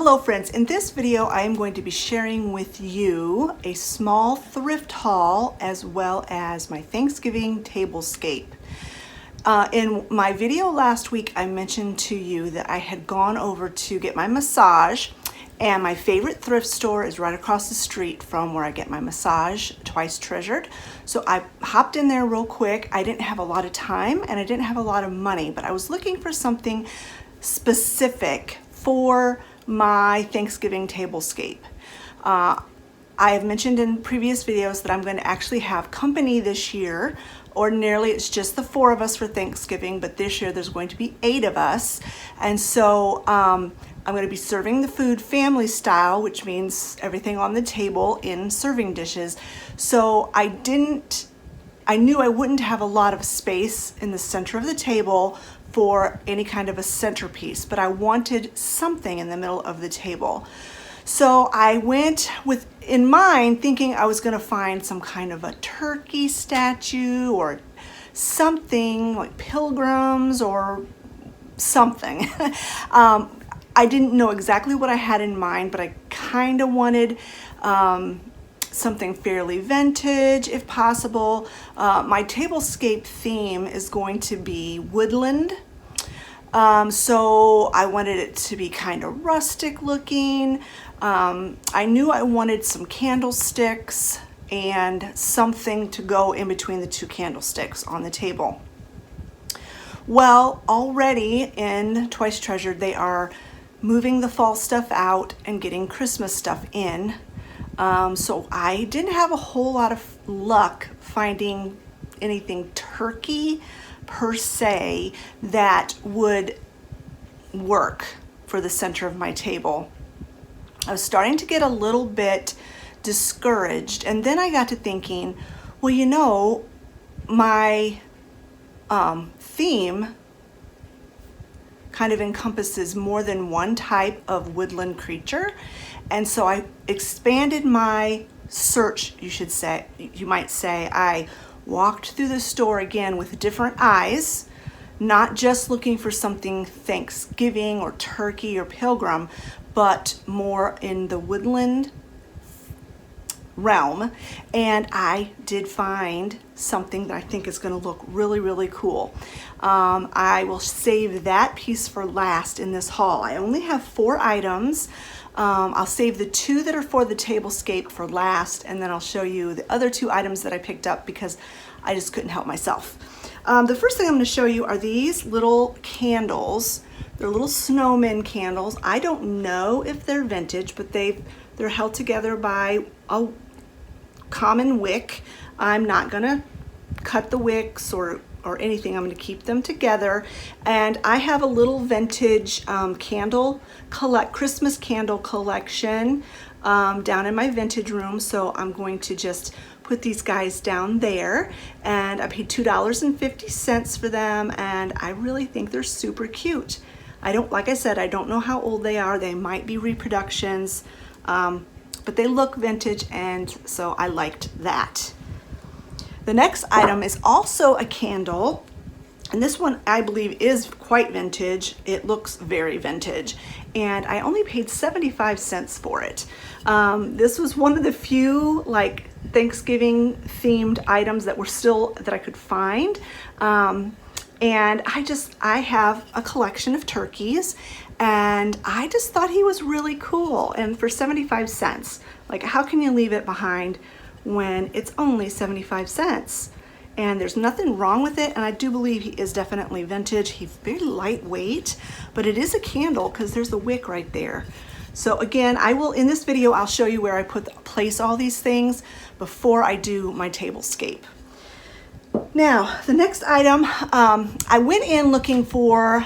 Hello friends, in this video I am going to be sharing with you a small thrift haul as well as my Thanksgiving tablescape. In my video last week I mentioned to you that I had gone over to get my massage, and my favorite thrift store is right across the street from where I get my massage, Twice Treasured. So I hopped in there real quick. I didn't have a lot of time and I didn't have a lot of money, but I was looking for something specific for my Thanksgiving tablescape. I have mentioned in previous videos that I'm going to actually have company this year. Ordinarily it's just the 4 of us for Thanksgiving, but this year there's going to be 8 of us, and so I'm going to be serving the food family style, which means everything on the table in serving dishes. So I knew I wouldn't have a lot of space in the center of the table for any kind of a centerpiece, but I wanted something in the middle of the table. So I went with in mind thinking I was going to find some kind of a turkey statue or something like pilgrims or something. I didn't know exactly what I had in mind, but I kind of wanted something fairly vintage if possible. My tablescape theme is going to be Woodland. So I wanted it to be kind of rustic looking. I knew I wanted some candlesticks and something to go in between the 2 candlesticks on the table. Well, already in Twice Treasured, they are moving the fall stuff out and getting Christmas stuff in. So I didn't have a whole lot of luck finding anything turkey per se that would work for the center of my table. I was starting to get a little bit discouraged, and then I got to thinking, well, you know, my theme kind of encompasses more than one type of woodland creature, and so I expanded my search, you might say. I walked through the store again with different eyes, not just looking for something Thanksgiving or turkey or pilgrim, but more in the woodland realm, and I did find something that I think is going to look really, really cool. I will save that piece for last in this haul. I only have 4 items. I'll save the 2 that are for the tablescape for last, and then I'll show you the other 2 items that I picked up because I just couldn't help myself. The first thing I'm going to show you are these little candles. They're little snowman candles. I don't know if they're vintage, but they're held together by a common wick. I'm not going to cut the wicks or anything. I'm going to keep them together. And I have a little vintage Christmas candle collection down in my vintage room. So I'm going to just put these guys down there, and I paid $2.50 for them, and I really think they're super cute. Like I said, I don't know how old they are. They might be reproductions, but they look vintage, and so I liked that. The next item is also a candle, and this one I believe is quite vintage. It looks very vintage, and I only paid 75 cents for it. This was one of the few like Thanksgiving themed items that I could find. And I have a collection of turkeys, and I just thought he was really cool. And for 75 cents, like, how can you leave it behind when it's only 75 cents? And there's nothing wrong with it, and I do believe he is definitely vintage. He's very lightweight, but it is a candle because there's a wick right there. So again, in this video, I'll show you where I place all these things before I do my tablescape. Now, the next item, I went in looking for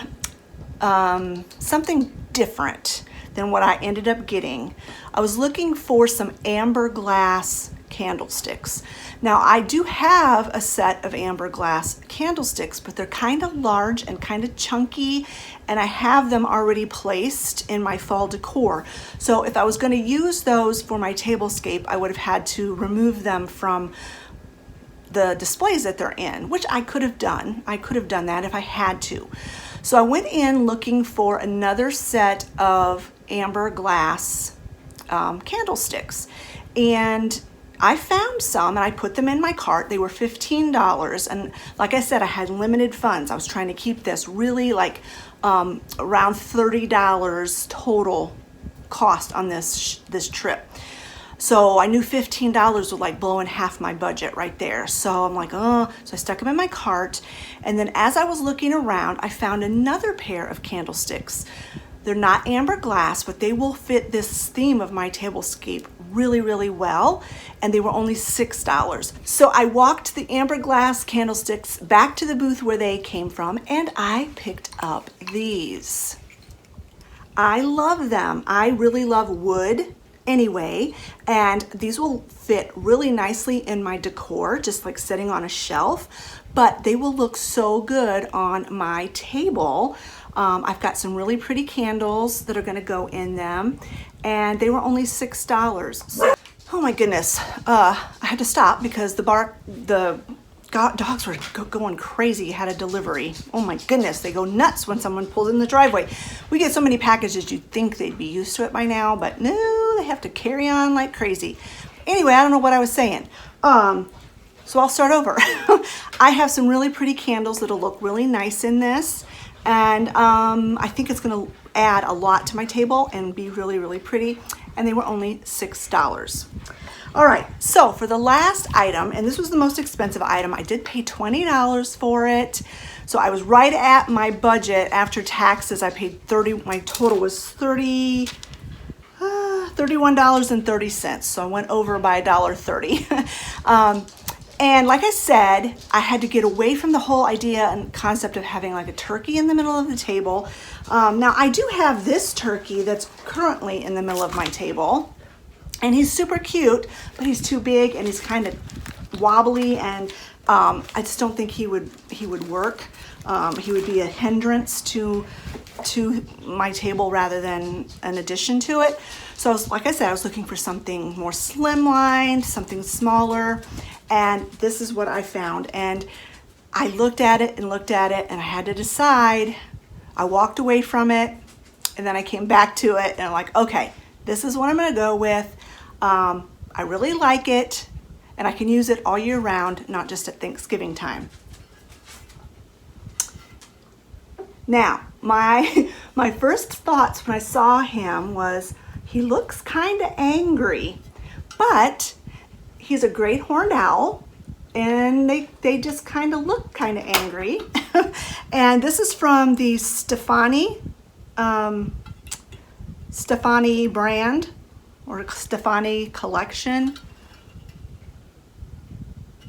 something different than what I ended up getting. I was looking for some amber glass candlesticks. Now, I do have a set of amber glass candlesticks, but they're kind of large and kind of chunky, and I have them already placed in my fall decor. So if I was going to use those for my tablescape, I would have had to remove them from the displays that they're in, which I could have done. I could have done that if I had to. So I went in looking for another set of amber glass candlesticks. And I found some and I put them in my cart. They were $15. And like I said, I had limited funds. I was trying to keep this really like around $30 total cost on this trip. So I knew $15 would like blow in half my budget right there. So I'm like, oh, so I stuck them in my cart. And then as I was looking around, I found another pair of candlesticks. They're not amber glass, but they will fit this theme of my tablescape really, really well. And they were only $6. So I walked the amber glass candlesticks back to the booth where they came from, and I picked up these. I love them. I really love wood anyway, and these will fit really nicely in my decor, just like sitting on a shelf, but they will look so good on my table. I've got some really pretty candles that are going to go in them, and they were only $6. So, oh my goodness, I had to stop because the dogs were going crazy. Had a delivery. Oh my goodness, they go nuts when someone pulls in the driveway. We get so many packages, you'd think they'd be used to it by now, but no, they have to carry on like crazy. Anyway, I don't know what I was saying. So I'll start over. I have some really pretty candles that'll look really nice in this, and I think it's gonna add a lot to my table and be really, really pretty, and they were only $6. All right, so for the last item, and this was the most expensive item, I did pay $20 for it. So I was right at my budget after taxes. I paid my total was $31.30. So I went over by $1.30. And like I said, I had to get away from the whole idea and concept of having like a turkey in the middle of the table. Now I do have this turkey that's currently in the middle of my table. And he's super cute, but he's too big and he's kind of wobbly, and I just don't think he would work. He would be a hindrance to my table rather than an addition to it. So like I said, I was looking for something more slimlined, something smaller, and this is what I found. And I looked at it and I had to decide. I walked away from it, and then I came back to it, and I'm like, okay, this is what I'm gonna go with. I really like it, and I can use it all year round, not just at Thanksgiving time. Now, my first thoughts when I saw him was, he looks kind of angry, but he's a great horned owl, and they just kind of look kind of angry. And this is from the Stefani brand, or Stefani collection.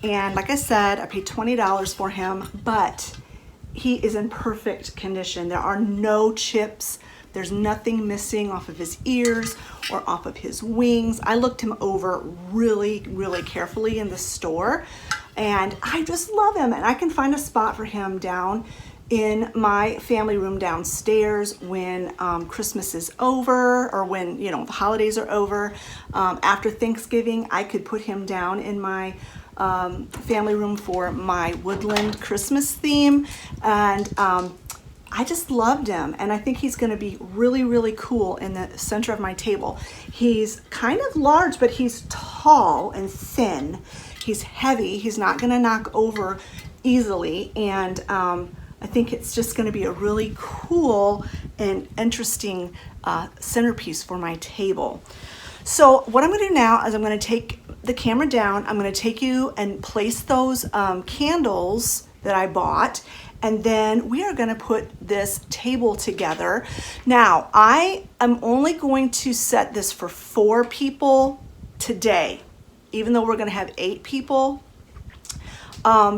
And like I said, I paid $20 for him, but he is in perfect condition. There are no chips. There's nothing missing off of his ears or off of his wings. I looked him over really, really carefully in the store, and I just love him. And I can find a spot for him down in my family room downstairs when Christmas is over, or when, you know, the holidays are over. After Thanksgiving, I could put him down in my family room for my Woodland Christmas theme. And I just loved him, and I think he's going to be really, really cool in the center of my table. He's kind of large, but he's tall and thin. He's heavy. He's not going to knock over easily, and I think it's just going to be a really cool and interesting centerpiece for my table. So what I'm going to do now is I'm going to take the camera down. I'm going to take you and place those candles that I bought, and then we are going to put this table together. Now, I am only going to set this for 4 people today, even though we're going to have 8 people.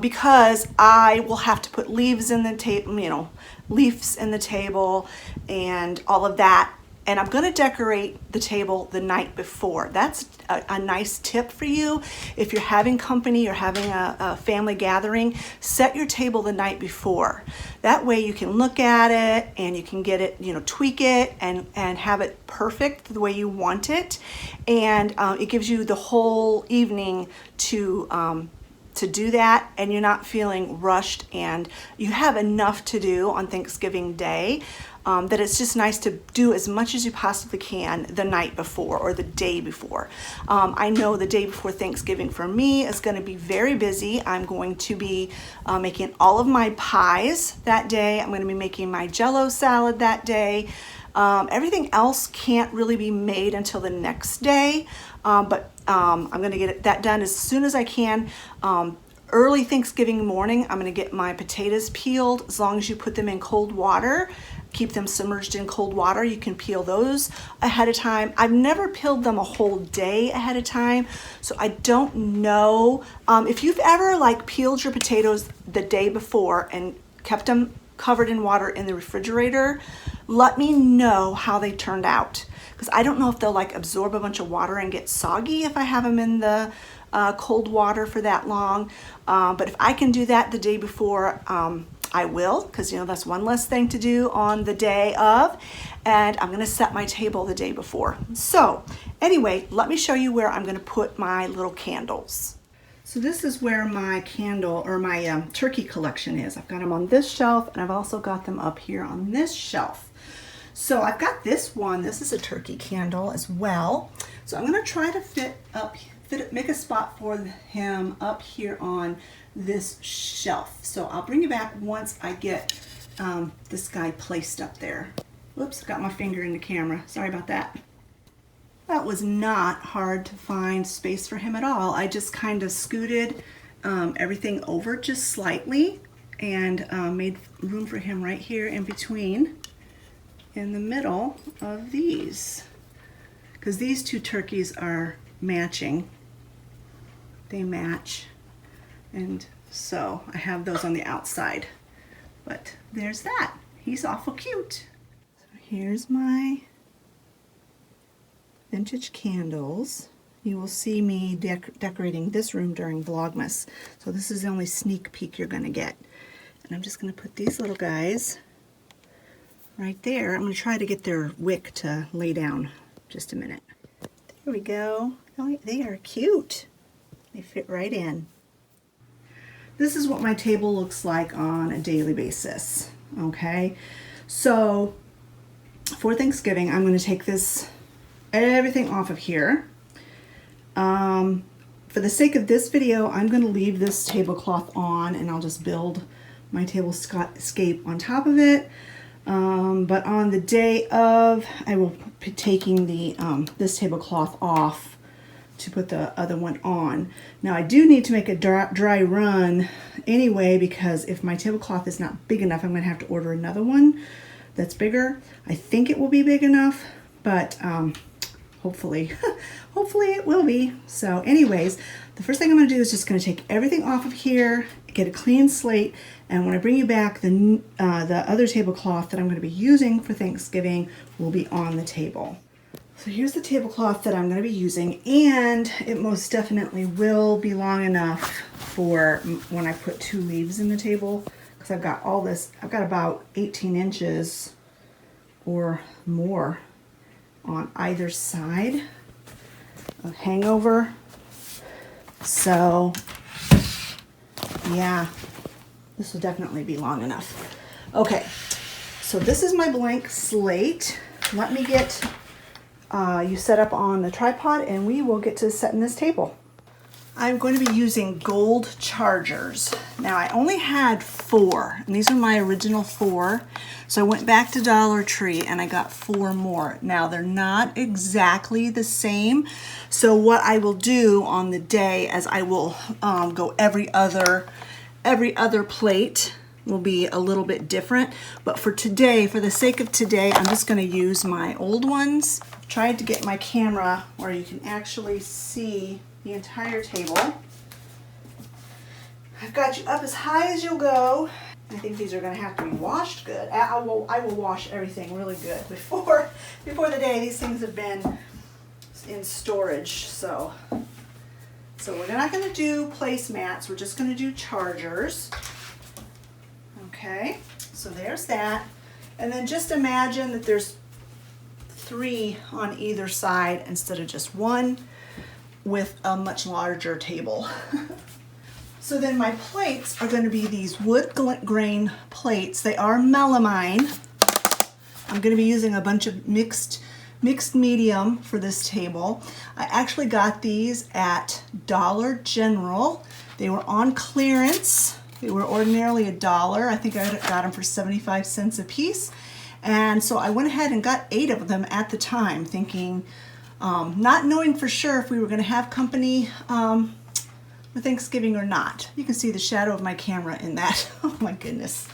Because I will have to put leaves in the table, you know, leaves in the table and all of that. And I'm going to decorate the table the night before. That's a nice tip for you. If you're having company or having a family gathering, set your table the night before. That way you can look at it and you can get it, you know, tweak it and have it perfect the way you want it. And it gives you the whole evening to to do that and you're not feeling rushed and you have enough to do on Thanksgiving Day, that it's just nice to do as much as you possibly can the night before or the day before. I know the day before Thanksgiving for me is going to be very busy. I'm going to be making all of my pies that day. I'm going to be making my Jell-O salad that day. Everything else can't really be made until the next day, but I'm going to get that done as soon as I can. Early Thanksgiving morning, I'm going to get my potatoes peeled. As long as you put them in cold water, keep them submerged in cold water, you can peel those ahead of time. I've never peeled them a whole day ahead of time, so I don't know. If you've ever like peeled your potatoes the day before and kept them covered in water in the refrigerator, let me know how they turned out, because I don't know if they'll like absorb a bunch of water and get soggy if I have them in the cold water for that long. But if I can do that the day before, I will, because you know that's one less thing to do on the day of, and I'm going to set my table the day before. So anyway, let me show you where I'm going to put my little candles. So this is where my candle or my turkey collection is. I've got them on this shelf and I've also got them up here on this shelf. So I've got this one. This is a turkey candle as well. So I'm going to try to make a spot for him up here on this shelf. So I'll bring you back once I get this guy placed up there. Whoops, got my finger in the camera. Sorry about that. That was not hard to find space for him at all. I just kind of scooted everything over just slightly and made room for him right here in between, in the middle of these, because these two turkeys are matching. They match, and so I have those on the outside. But there's that. He's awful cute. So here's my vintage candles. You will see me decorating this room during Vlogmas. So this is the only sneak peek you're going to get. And I'm just going to put these little guys right there. I'm going to try to get their wick to lay down. Just a minute. There we go. Oh, they are cute. They fit right in. This is what my table looks like on a daily basis. Okay, so for Thanksgiving, I'm going to take everything off of here. For the sake of this video, I'm going to leave this tablecloth on and I'll just build my tablescape on top of it. But on the day of, I will be taking this tablecloth off to put the other one on. Now I do need to make a dry run anyway, because if my tablecloth is not big enough, I'm going to have to order another one that's bigger. I think it will be big enough, but hopefully it will be. So anyways, the first thing I'm going to do is just going to take everything off of here, get a clean slate, and when I bring you back, the other tablecloth that I'm going to be using for Thanksgiving will be on the table. So here's the tablecloth that I'm going to be using, and it most definitely will be long enough for when I put 2 leaves in the table, because I've got all this, I've got about 18 inches or more on either side of hangover. So yeah, this will definitely be long enough. Okay, so this is my blank slate. Let me get you set up on the tripod and we will get to setting this table. I'm going to be using gold chargers. Now I only had 4, and these are my original 4. So I went back to Dollar Tree and I got 4 more. Now they're not exactly the same. So what I will do on the day is I will go every other plate will be a little bit different. But for today, for the sake of today, I'm just going to use my old ones. I've tried to get my camera where you can actually see the entire table. I've got you up as high as you'll go. I think these are going to have to be washed good. I will wash everything really good before the day. These things have been in storage, so we're not going to do placemats. We're just going to do chargers. Okay, so there's that. And then just imagine that there's 3 on either side instead of just 1, with a much larger table. So then my plates are going to be these wood grain plates. They are melamine. I'm going to be using a bunch of mixed medium for this table. I actually got these at Dollar General. They were on clearance. They were ordinarily $1. I think I got them for 75 cents a piece. And so I went ahead and got 8 of them at the time, thinking, not knowing for sure if we were going to have company for Thanksgiving or not. You can see the shadow of my camera in that. Oh my goodness.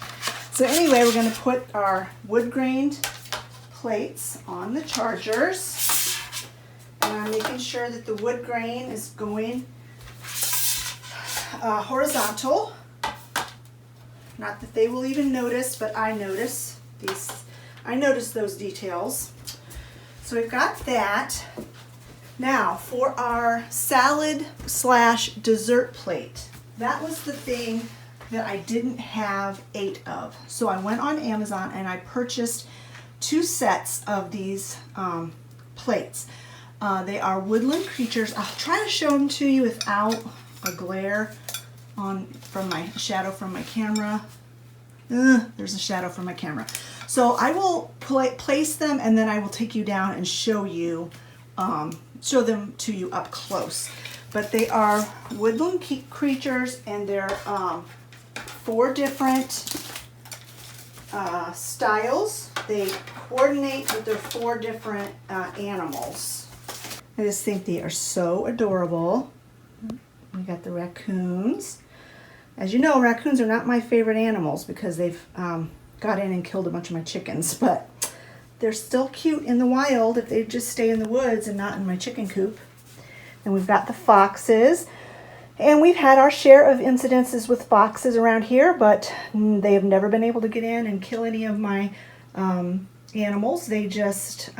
So anyway, we're going to put our wood grained plates on the chargers. And I'm making sure that the wood grain is going horizontal. Not that they will even notice, but I notice those details. So we've got that. Now for our salad / dessert plate, that was the thing that I didn't have 8 of. So I went on Amazon and I purchased 2 sets of these plates. They are Woodland Creatures. I'll try to show them to you without a glare from my shadow from my camera. There's a shadow from my camera. So I will place them and then I will take you down and show them to you up close. But they are Woodland Creatures, and they're 4 different styles. They coordinate with their 4 different animals. I just think they are so adorable. We got the raccoons. As you know, raccoons are not my favorite animals because they've got in and killed a bunch of my chickens, but they're still cute in the wild if they just stay in the woods and not in my chicken coop. And we've got the foxes. And we've had our share of incidences with foxes around here, but they have never been able to get in and kill any of my animals. They just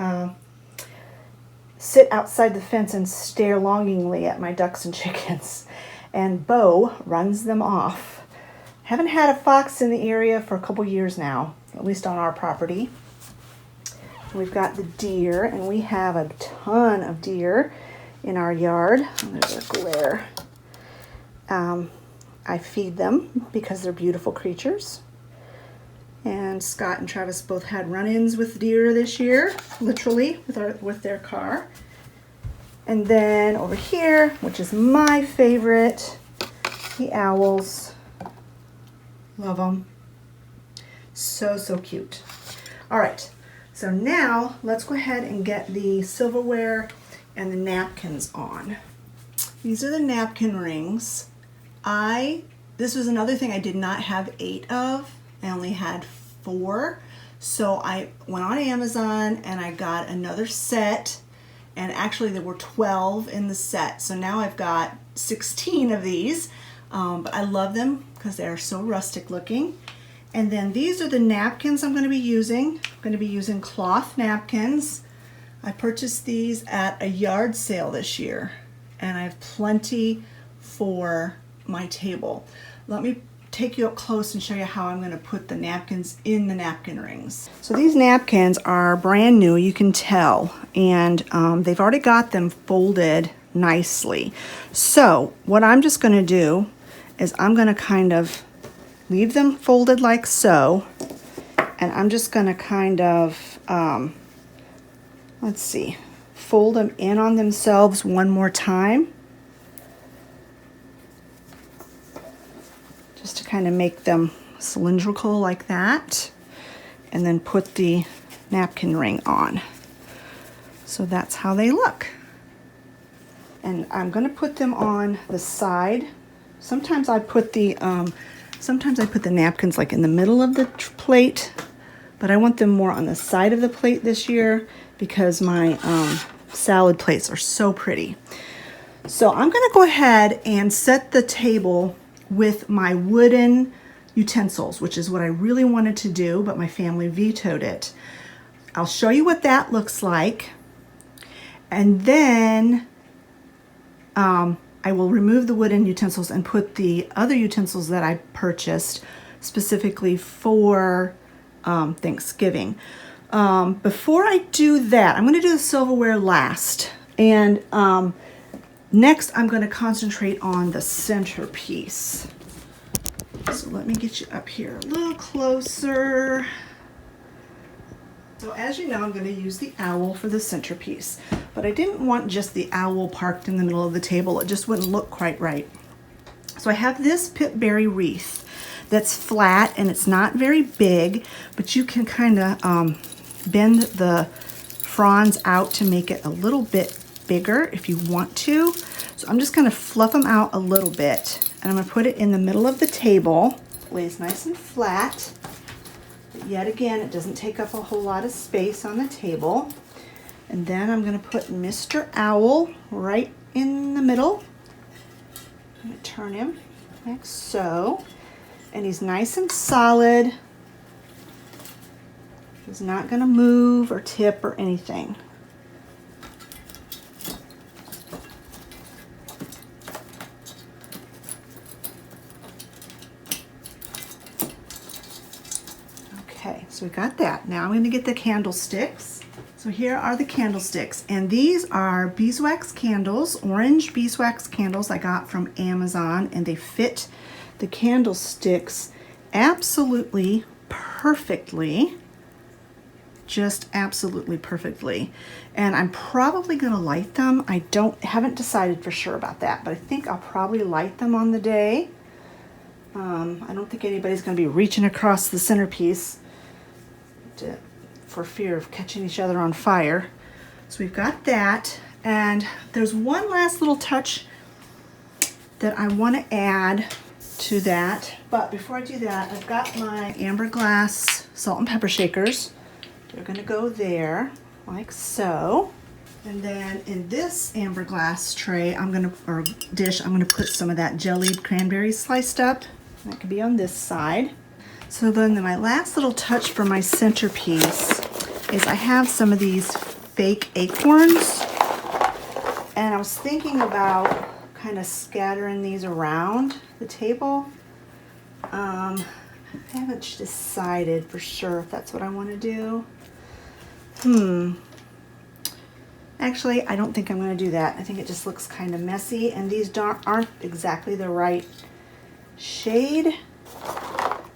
sit outside the fence and stare longingly at my ducks and chickens. And Bo runs them off. Haven't had a fox in the area for a couple years now, at least on our property. We've got the deer, and we have a ton of deer in our yard. There's a glare. I feed them because they're beautiful creatures. And Scott and Travis both had run-ins with deer this year, literally, with their car. And then over here, which is my favorite, the owls. Love them. So, so cute. All right, so now let's go ahead and get the silverware and the napkins on. These are the napkin rings. This was another thing I did not have 8 of. I only had 4. So I went on Amazon and I got another set, and actually there were 12 in the set. So now I've got 16 of these, but I love them because they're so rustic looking. And then these are the napkins I'm going to be using. I'm going to be using cloth napkins. I purchased these at a yard sale this year, and I have plenty for my table. Let me take you up close and show you how I'm going to put the napkins in the napkin rings. So these napkins are brand new, you can tell, and they've already got them folded nicely. So what I'm just going to do is I'm going to kind of leave them folded like so, and I'm just going to kind of let's see, fold them in on themselves one more time, just to kind of make them cylindrical like that, and then put the napkin ring on. So that's how they look. And I'm going to put them on the side. Sometimes I put the napkins like in the middle of the plate, but I want them more on the side of the plate this year because my salad plates are so pretty. So I'm going to go ahead and set the table with my wooden utensils, which is what I really wanted to do, but my family vetoed it. I'll show you what that looks like, and then I will remove the wooden utensils and put the other utensils that I purchased specifically for Thanksgiving. Before I do that, I'm going to do the silverware last. And Next, I'm going to concentrate on the centerpiece. So let me get you up here a little closer. So as you know, I'm going to use the owl for the centerpiece, but I didn't want just the owl parked in the middle of the table. It just wouldn't look quite right. So I have this pipberry wreath that's flat and it's not very big, but you can kind of bend the fronds out to make it a little bit bigger if you want to. So I'm just going to fluff them out a little bit, and I'm going to put it in the middle of the table. It lays nice and flat, but yet again it doesn't take up a whole lot of space on the table. And then I'm going to put Mr. Owl right in the middle. I'm going to turn him like so, and he's nice and solid. He's not going to move or tip or anything. Okay, so we got that. Now I'm going to get the candlesticks. So here are the candlesticks, and these are beeswax candles, orange beeswax candles I got from Amazon, and they fit the candlesticks absolutely perfectly. Just absolutely perfectly. And I'm probably going to light them. I haven't decided for sure about that, but I think I'll probably light them on the day. I don't think anybody's going to be reaching across the centerpiece for fear of catching each other on fire. So we've got that, and there's one last little touch that I want to add to that. But before I do that, I've got my amber glass salt and pepper shakers. They're going to go there like so. And then in this amber glass tray, or dish, I'm going to put some of that jellied cranberries sliced up. That could be on this side. So then my last little touch for my centerpiece is I have some of these fake acorns. And I was thinking about kind of scattering these around the table. I haven't decided for sure if that's what I want to do. Actually, I don't think I'm going to do that. I think it just looks kind of messy, and these aren't exactly the right shade.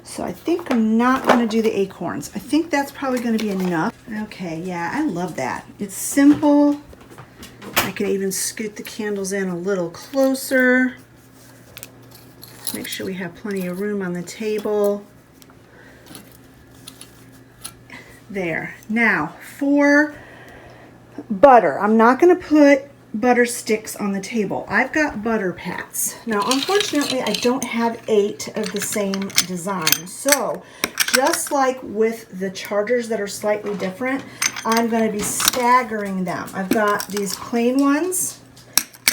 So I think I'm not going to do the acorns. I think that's probably going to be enough. Okay, yeah, I love that. It's simple. I could even scoot the candles in a little closer. Make sure we have plenty of room on the table. There. Now, for butter, I'm not going to put butter sticks on the table. I've got butter pats. Now, unfortunately, I don't have 8 of the same design. So, just like with the chargers that are slightly different, I'm going to be staggering them. I've got these plain ones,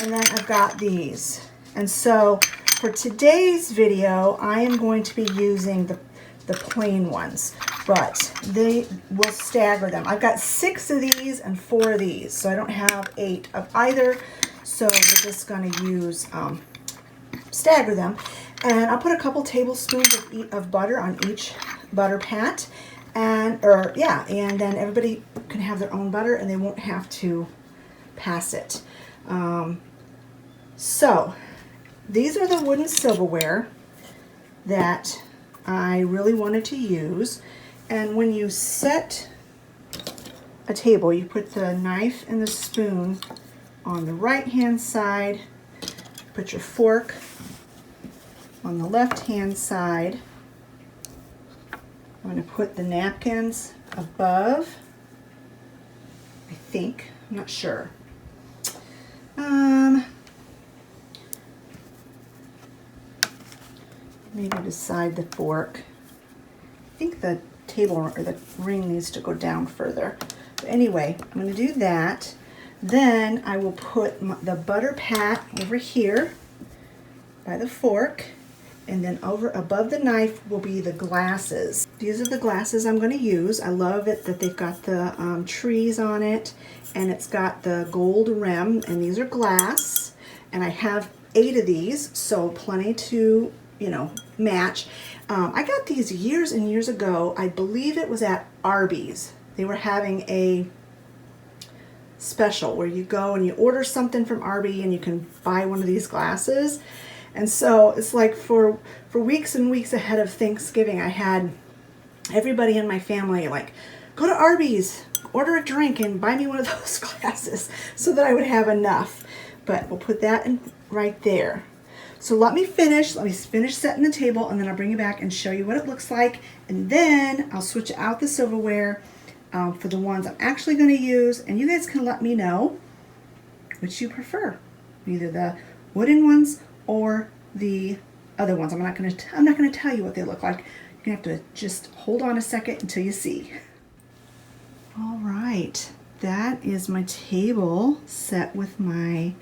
and then I've got these. And so, for today's video, I am going to be using the plain ones, but they will stagger them. I've got 6 of these and 4 of these, so I don't have 8 of either. So we're just going to use stagger them, and I'll put a couple tablespoons of butter on each butter pat, and then everybody can have their own butter, and they won't have to pass it. So these are the wooden silverware that I really wanted to use. And when you set a table, you put the knife and the spoon on the right hand side, put your fork on the left hand side. I'm going to put the napkins above, I think, I'm not sure. Maybe beside the fork. I think the table or the ring needs to go down further. But anyway, I'm going to do that. Then I will put the butter pat over here by the fork, and then over above the knife will be the glasses. These are the glasses I'm going to use. I love it that they've got the trees on it, and it's got the gold rim, and these are glass, and I have 8 of these, so plenty to match. I got these years and years ago. I believe it was at Arby's. They were having a special where you go and you order something from Arby and you can buy one of these glasses. And so it's like for weeks and weeks ahead of Thanksgiving, I had everybody in my family like, go to Arby's, order a drink and buy me one of those glasses so that I would have enough. But we'll put that in right there. So let me finish setting the table, and then I'll bring you back and show you what it looks like. And then I'll switch out the silverware for the ones I'm actually going to use, and you guys can let me know which you prefer, either the wooden ones or the other ones. I'm not going to tell you what they look like. You're going to have to just hold on a second until you see. All right, that is my table set with my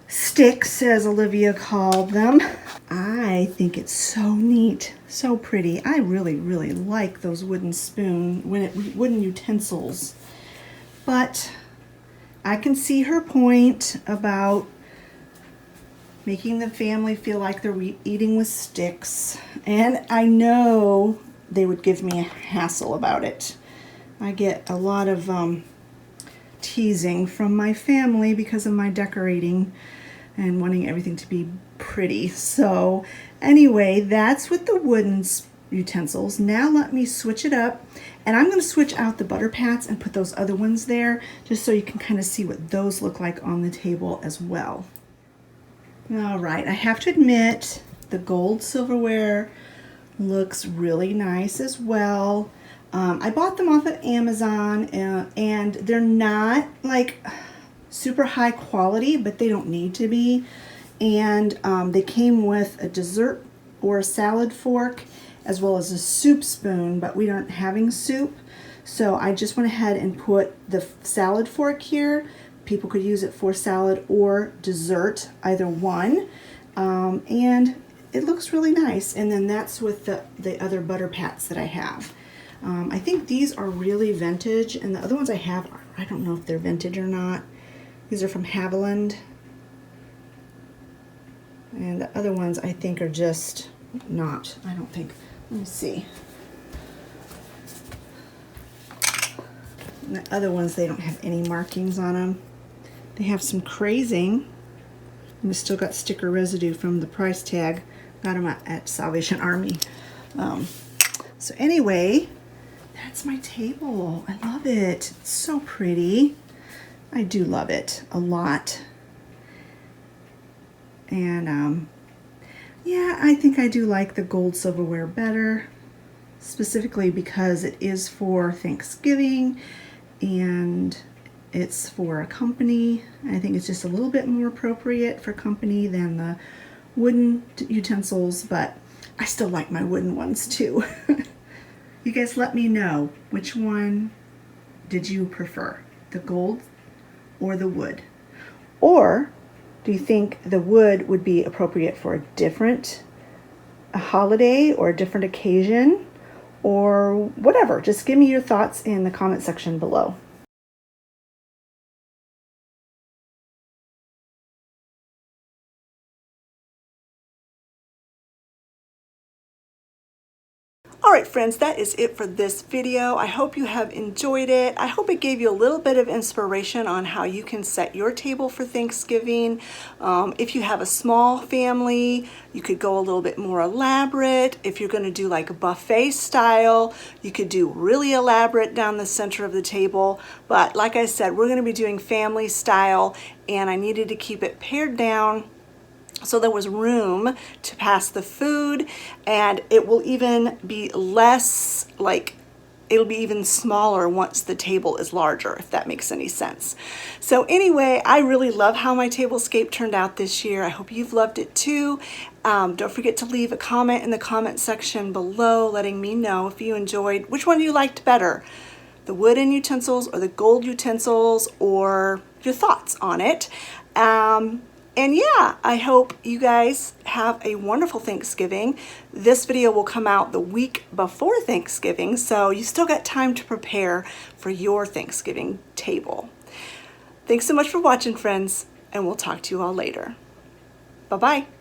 sticks, as Olivia called them. I think it's so neat, so pretty. I really, really like those wooden utensils. But I can see her point about making the family feel like they're eating with sticks. And I know they would give me a hassle about it. I get a lot of teasing from my family because of my decorating and wanting everything to be pretty. So anyway, that's with the wooden utensils. Now let me switch it up, and I'm going to switch out the butter pats and put those other ones there just so you can kind of see what those look like on the table as well. All right, I have to admit the gold silverware looks really nice as well. I bought them off of Amazon, and they're not like super high quality, but they don't need to be. And they came with a dessert or a salad fork as well as a soup spoon, but we aren't having soup. So I just went ahead and put the salad fork here. People could use it for salad or dessert, either one. And it looks really nice. And then that's with the other butter pats that I have. I think these are really vintage, and the other ones I have, I don't know if they're vintage or not. These are from Woodland. And the other ones I think are just not, I don't think. Let me see. And the other ones, they don't have any markings on them. They have some crazing. And we still got sticker residue from the price tag. Got them at Salvation Army. So anyway, that's my table. I love it. It's so pretty. I do love it a lot. And yeah, I think I do like the gold silverware better, specifically because it is for Thanksgiving and it's for a company. I think it's just a little bit more appropriate for company than the wooden utensils, but I still like my wooden ones too. You guys let me know, which one did you prefer, the gold or the wood? Or do you think the wood would be appropriate for a holiday or a different occasion or whatever? Just give me your thoughts in the comment section below. All right, friends, that is it for this video. I hope you have enjoyed it. I hope it gave you a little bit of inspiration on how you can set your table for Thanksgiving. If you have a small family, you could go a little bit more elaborate. If you're going to do like a buffet style, you could do really elaborate down the center of the table. But like I said, we're going to be doing family style, and I needed to keep it pared down so there was room to pass the food, and it will even be less, like, it'll be even smaller once the table is larger, if that makes any sense. So anyway, I really love how my tablescape turned out this year. I hope you've loved it too. Don't forget to leave a comment in the comment section below letting me know if you enjoyed, which one you liked better, the wooden utensils or the gold utensils, or your thoughts on it. And yeah, I hope you guys have a wonderful Thanksgiving. This video will come out the week before Thanksgiving, so you still got time to prepare for your Thanksgiving table. Thanks so much for watching, friends, and we'll talk to you all later. Bye-bye.